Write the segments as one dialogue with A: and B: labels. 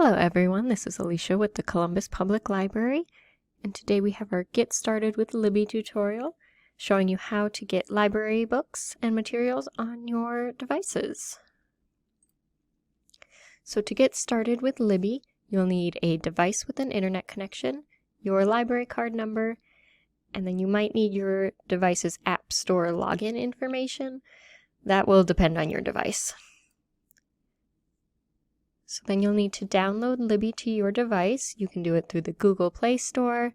A: Hello everyone, this is Alicia with the Columbus Public Library, and today we have our Get Started with Libby tutorial showing you how to get library books and materials on your devices. So to get started with Libby, you'll need a device with an internet connection, your library card number, and then you might need your device's App Store login information. That will depend on your device. So then you'll need to download Libby to your device. You can do it through the Google Play Store,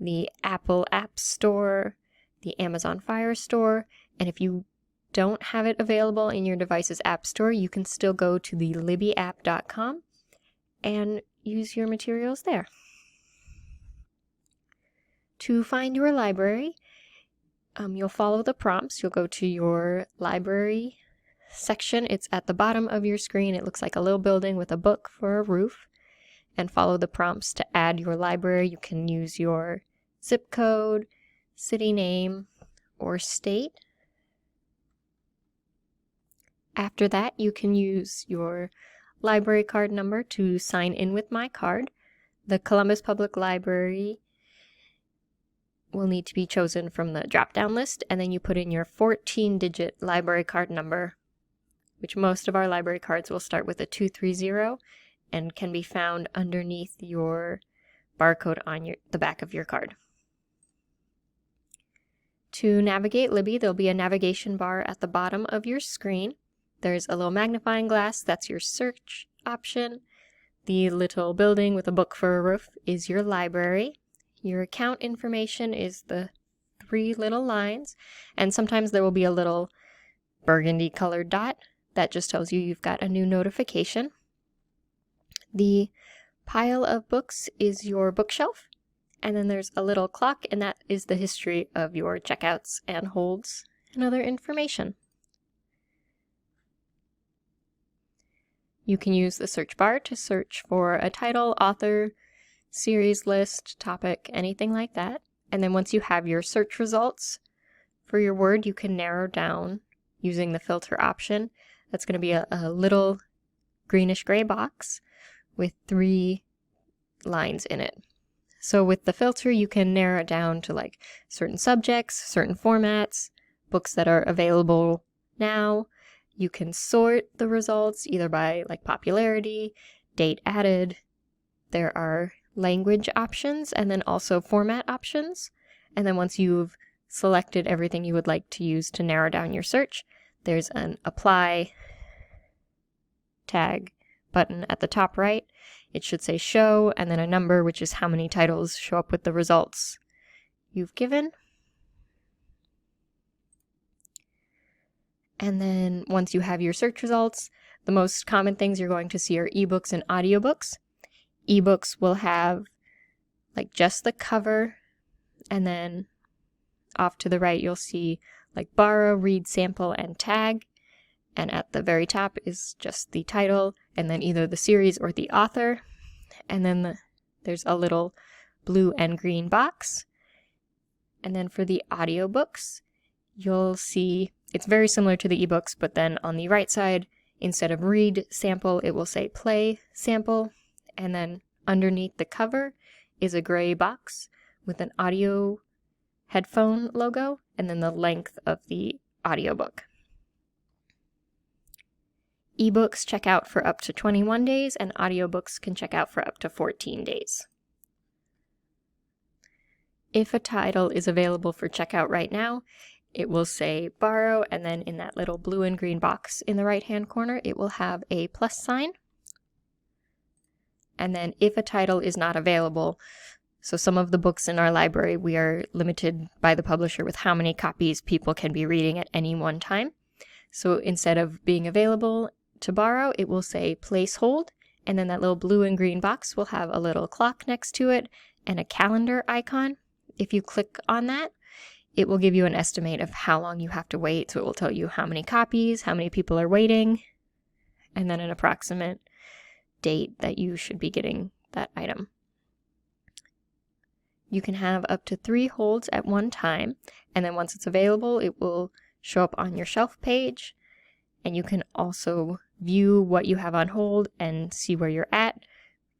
A: the Apple App Store, the Amazon Fire Store, and if you don't have it available in your device's App Store, you can still go to the libbyapp.com and use your materials there. To find your library, you'll follow the prompts. You'll go to your library section. It's at the bottom of your screen. It looks like a little building with a book for a roof, and follow the prompts to add your library. You can use your zip code, city name, or state. After that, you can use your library card number to sign in with My Card. The Columbus Public Library will need to be chosen from the drop-down list, and then you put in your 14-digit library card number, which most of our library cards will start with a 230 and can be found underneath your barcode on the back of your card. To navigate Libby, there'll be a navigation bar at the bottom of your screen. There's a little magnifying glass, that's your search option. The little building with a book for a roof is your library. Your account information is the 3 little lines, and sometimes there will be a little burgundy colored dot. That just tells you you've got a new notification. The pile of books is your bookshelf, and then there's a little clock, and that is the history of your checkouts and holds and other information. You can use the search bar to search for a title, author, series list, topic, anything like that. And then once you have your search results for your word, you can narrow down using the filter option. That's going to be a little greenish gray box with 3 lines in it. So with the filter, you can narrow it down to like certain subjects, certain formats, books that are available now. You can sort the results either by like popularity, date added. There are language options and then also format options. And then once you've selected everything you would like to use to narrow down your search, there's an apply tag button at the top right. It should say show and then a number, which is how many titles show up with the results you've given. And then once you have your search results, the most common things you're going to see are ebooks and audiobooks. Ebooks will have like just the cover, and then off to the right you'll see like borrow, read, sample, and tag. And at the very top is just the title, and then either the series or the author. And then there's a little blue and green box. And then for the audiobooks, you'll see it's very similar to the ebooks, but then on the right side, instead of read sample, it will say play sample. And then underneath the cover is a gray box with an audio headphone logo, and then the length of the audiobook. Ebooks check out for up to 21 days, and audiobooks can check out for up to 14 days. If a title is available for checkout right now, it will say borrow, and then in that little blue and green box in the right-hand corner, it will have a plus sign. And then if a title is not available, so some of the books in our library, we are limited by the publisher with how many copies people can be reading at any one time. So instead of being available to borrow, it will say place hold, and then that little blue and green box will have a little clock next to it and a calendar icon. If you click on that, it will give you an estimate of how long you have to wait. So it will tell you how many copies, how many people are waiting, and then an approximate date that you should be getting that item. You can have up to 3 holds at one time, and then once it's available, it will show up on your shelf page, and you can also view what you have on hold and see where you're at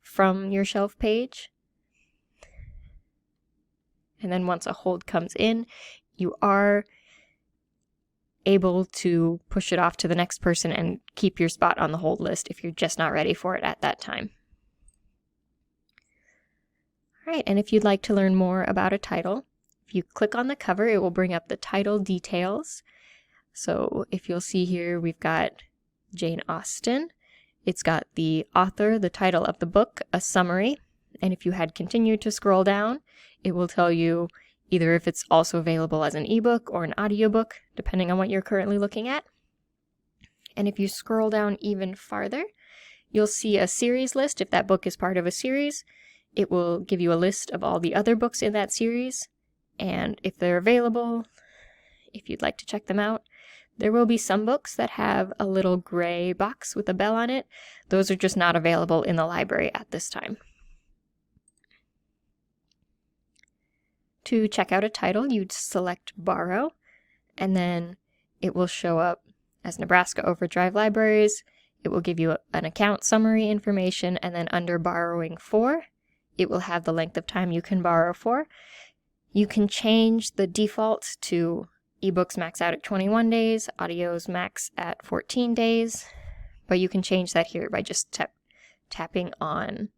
A: from your shelf page. And then once a hold comes in, you are able to push it off to the next person and keep your spot on the hold list if you're just not ready for it at that time. All right, and if you'd like to learn more about a title, if you click on the cover, it will bring up the title details. So if you'll see here, we've got Jane Austen. It's got the author, the title of the book, a summary, and if you had continued to scroll down, it will tell you either if it's also available as an ebook or an audiobook, depending on what you're currently looking at. And if you scroll down even farther, you'll see a series list. If that book is part of a series, it will give you a list of all the other books in that series, and if they're available, if you'd like to check them out. There will be some books that have a little gray box with a bell on it. Those are just not available in the library at this time. To check out a title, you'd select Borrow, and then it will show up as Nebraska Overdrive Libraries. It will give you an account summary information, and then under Borrowing For, it will have the length of time you can borrow for. You can change the default to ebooks max out at 21 days, audios max at 14 days, but you can change that here by just tapping on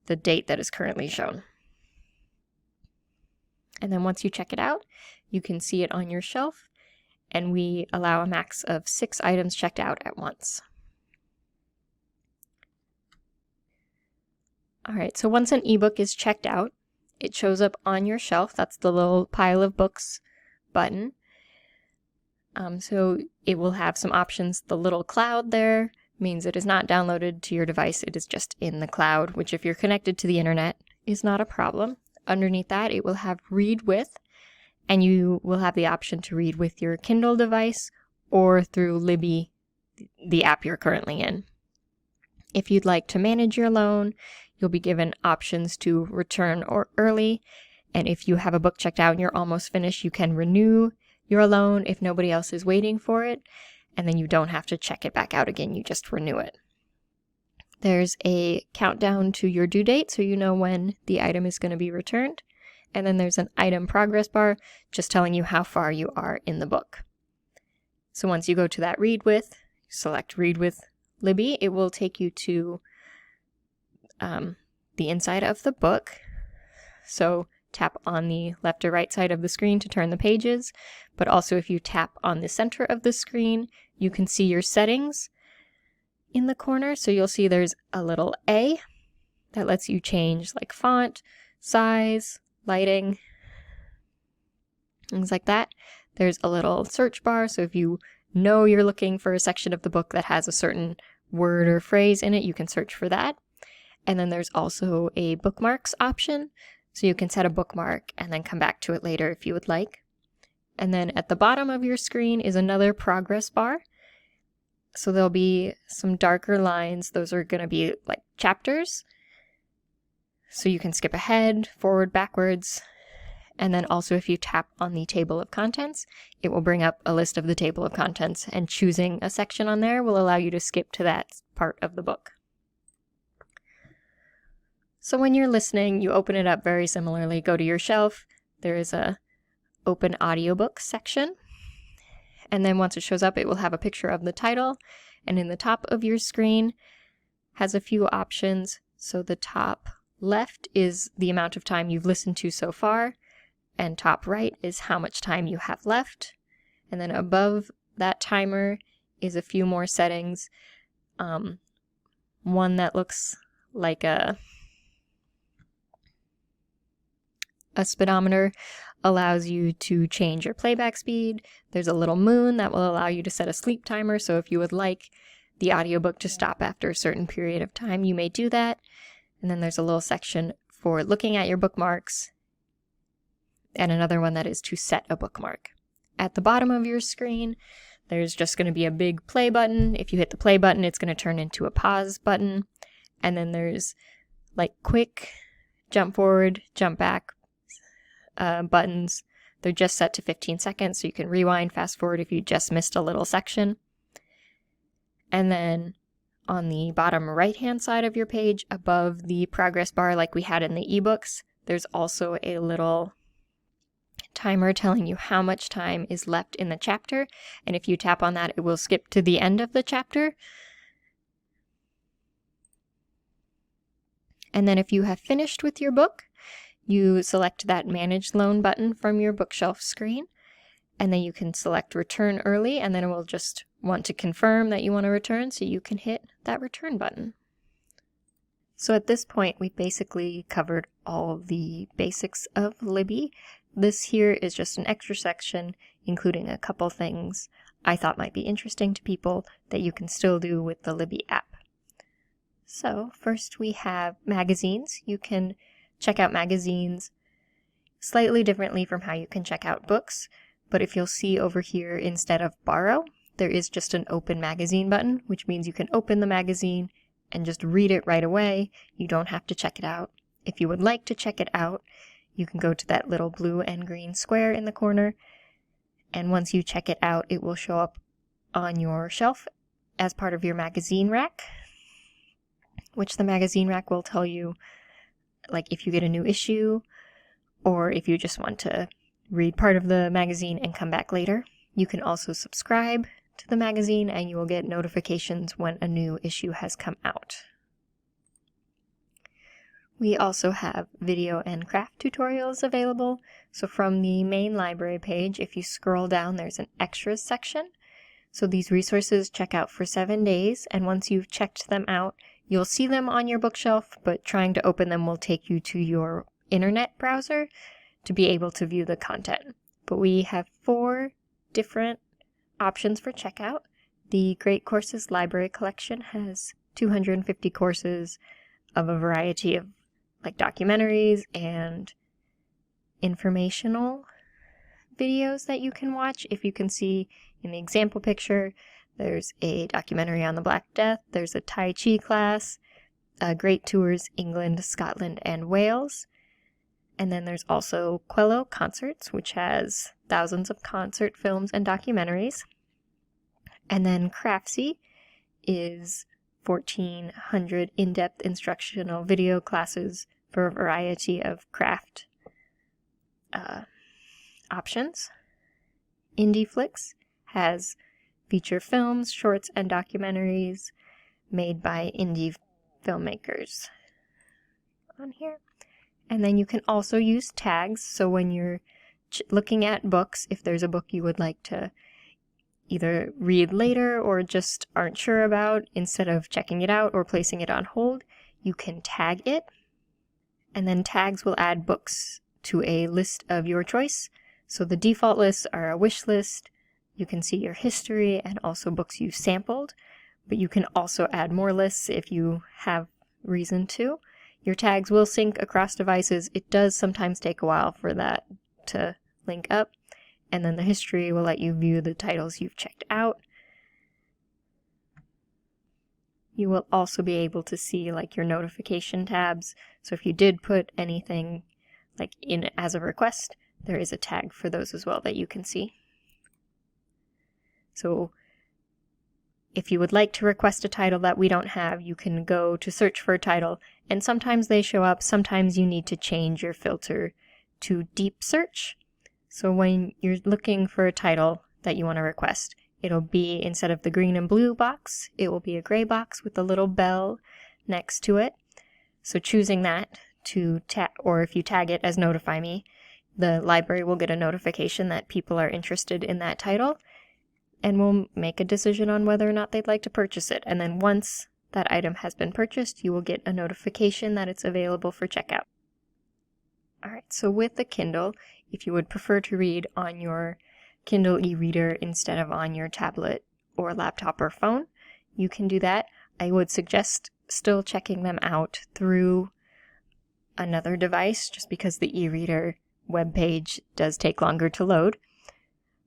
A: the date that is currently shown. And then once you check it out, you can see it on your shelf, and we allow a max of 6 items checked out at once. All right, so once an ebook is checked out, it shows up on your shelf. That's the little pile of books button. So it will have some options. The little cloud there means it is not downloaded to your device. It is just in the cloud, which if you're connected to the internet is not a problem. Underneath that, it will have Read With, and you will have the option to read with your Kindle device or through Libby, the app you're currently in. If you'd like to manage your loan, you'll be given options to return or early. And if you have a book checked out and you're almost finished, you can renew your loan if nobody else is waiting for it. And then you don't have to check it back out again. You just renew it. There's a countdown to your due date, so you know when the item is going to be returned. And then there's an item progress bar, just telling you how far you are in the book. So once you go to that Read With, select Read With Libby, it will take you to the inside of the book. So tap on the left or right side of the screen to turn the pages, but also if you tap on the center of the screen, you can see your settings in the corner. So you'll see there's a little A that lets you change like font, size, lighting, things like that. There's a little search bar, so if you know you're looking for a section of the book that has a certain word or phrase in it, you can search for that. And then there's also a bookmarks option, so you can set a bookmark and then come back to it later if you would like. And then at the bottom of your screen is another progress bar. So there'll be some darker lines. Those are going to be like chapters. So you can skip ahead, forward, backwards. And then also if you tap on the table of contents, it will bring up a list of the table of contents, and choosing a section on there will allow you to skip to that part of the book. So when you're listening, you open it up very similarly. Go to your shelf. There is a open audiobook section. And then once it shows up, it will have a picture of the title. And in the top of your screen has a few options. So the top left is the amount of time you've listened to so far. And top right is how much time you have left. And then above that timer is a few more settings. One that looks like a speedometer allows you to change your playback speed. There's a little moon that will allow you to set a sleep timer. So if you would like the audiobook to stop after a certain period of time, you may do that. And then there's a little section for looking at your bookmarks, and another one that is to set a bookmark. At the bottom of your screen, there's just going to be a big play button. If you hit the play button, it's going to turn into a pause button. And then there's like quick, jump forward, jump back buttons. They're just set to 15 seconds, so you can rewind, fast forward if you just missed a little section. And then on the bottom right-hand side of your page, above the progress bar like we had in the ebooks, there's also a little timer telling you how much time is left in the chapter, and if you tap on that, it will skip to the end of the chapter. And then if you have finished with your book, you select that Manage Loan button from your bookshelf screen, and then you can select Return Early, and then it will just want to confirm that you want to return, so you can hit that Return button. So at this point, we've basically covered all the basics of Libby. This here is just an extra section, including a couple things I thought might be interesting to people that you can still do with the Libby app. So first we have magazines. You can check out magazines slightly differently from how you can check out books, but if you'll see over here, instead of borrow, there is just an open magazine button, which means you can open the magazine and just read it right away. You don't have to check it out. If you would like to check it out, you can go to that little blue and green square in the corner, and once you check it out, it will show up on your shelf as part of your magazine rack, which the magazine rack will tell you, like, if you get a new issue, or if you just want to read part of the magazine and come back later. You can also subscribe to the magazine, and you will get notifications when a new issue has come out. We also have video and craft tutorials available. So from the main library page, if you scroll down, there's an extras section. So these resources check out for 7 days, and once you've checked them out, you'll see them on your bookshelf, but trying to open them will take you to your internet browser to be able to view the content. But we have 4 different options for checkout. The Great Courses Library Collection has 250 courses of a variety of documentaries and informational videos that you can watch. If you can see in the example picture, there's a documentary on the Black Death, there's a Tai Chi class, Great Tours England, Scotland, and Wales. And then there's also Quello Concerts, which has thousands of concert films and documentaries. And then Craftsy is 1,400 in-depth instructional video classes for a variety of craft options. IndieFlix has feature films, shorts, and documentaries made by indie filmmakers on here. And then you can also use tags, so when you're looking at books, if there's a book you would like to either read later or just aren't sure about, instead of checking it out or placing it on hold, you can tag it. And then tags will add books to a list of your choice. So the default lists are a wish list. You can see your history and also books you sampled, but you can also add more lists if you have reason to. Your tags will sync across devices. It does sometimes take a while for that to link up. And then the history will let you view the titles you've checked out. You will also be able to see your notification tabs. So if you did put anything in as a request, there is a tag for those as well that you can see. So if you would like to request a title that we don't have, you can go to search for a title, and sometimes they show up. Sometimes you need to change your filter to deep search. So when you're looking for a title that you want to request, it'll be, instead of the green and blue box, it will be a gray box with a little bell next to it. So choosing that to tag, or if you tag it as Notify Me, the library will get a notification that people are interested in that title, and will make a decision on whether or not they'd like to purchase it. And then once that item has been purchased, you will get a notification that it's available for checkout. Alright, so with the Kindle, if you would prefer to read on your Kindle e-reader instead of on your tablet or laptop or phone, you can do that. I would suggest still checking them out through another device, just because the e-reader webpage does take longer to load.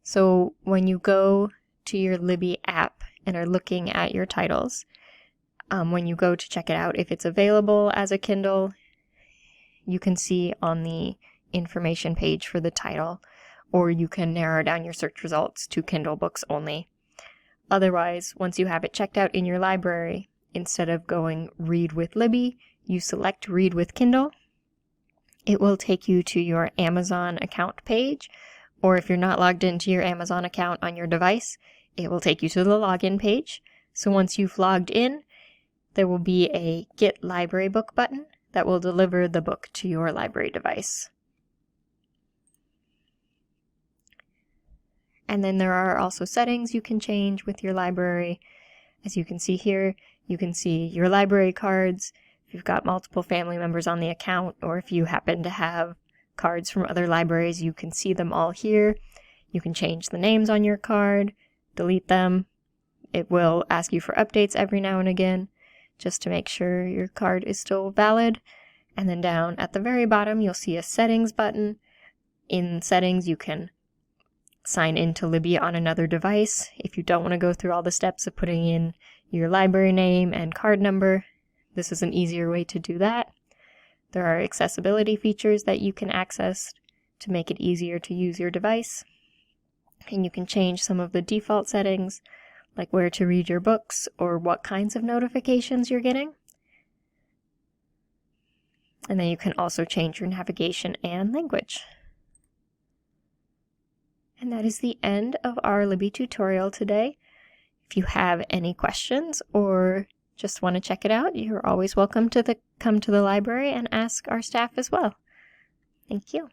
A: So when you go to your Libby app and are looking at your titles, when you go to check it out, if it's available as a Kindle, you can see on the information page for the title, or you can narrow down your search results to Kindle books only. Otherwise, once you have it checked out in your library, instead of going Read with Libby, you select Read with Kindle. It will take you to your Amazon account page, or if you're not logged into your Amazon account on your device, it will take you to the login page. So once you've logged in, there will be a Get Library Book button that will deliver the book to your library device. And then there are also settings you can change with your library. As you can see here, you can see your library cards, if you've got multiple family members on the account, or if you happen to have cards from other libraries, you can see them all here. You can change the names on your card, delete them. It will ask you for updates every now and again, just to make sure your card is still valid. And then down at the very bottom, you'll see a settings button. In settings, you can sign into Libby on another device. If you don't want to go through all the steps of putting in your library name and card number, this is an easier way to do that. There are accessibility features that you can access to make it easier to use your device. And you can change some of the default settings, like where to read your books or what kinds of notifications you're getting. And then you can also change your navigation and language. And that is the end of our Libby tutorial today. If you have any questions or just want to check it out, you're always welcome to come to the library and ask our staff as well. Thank you.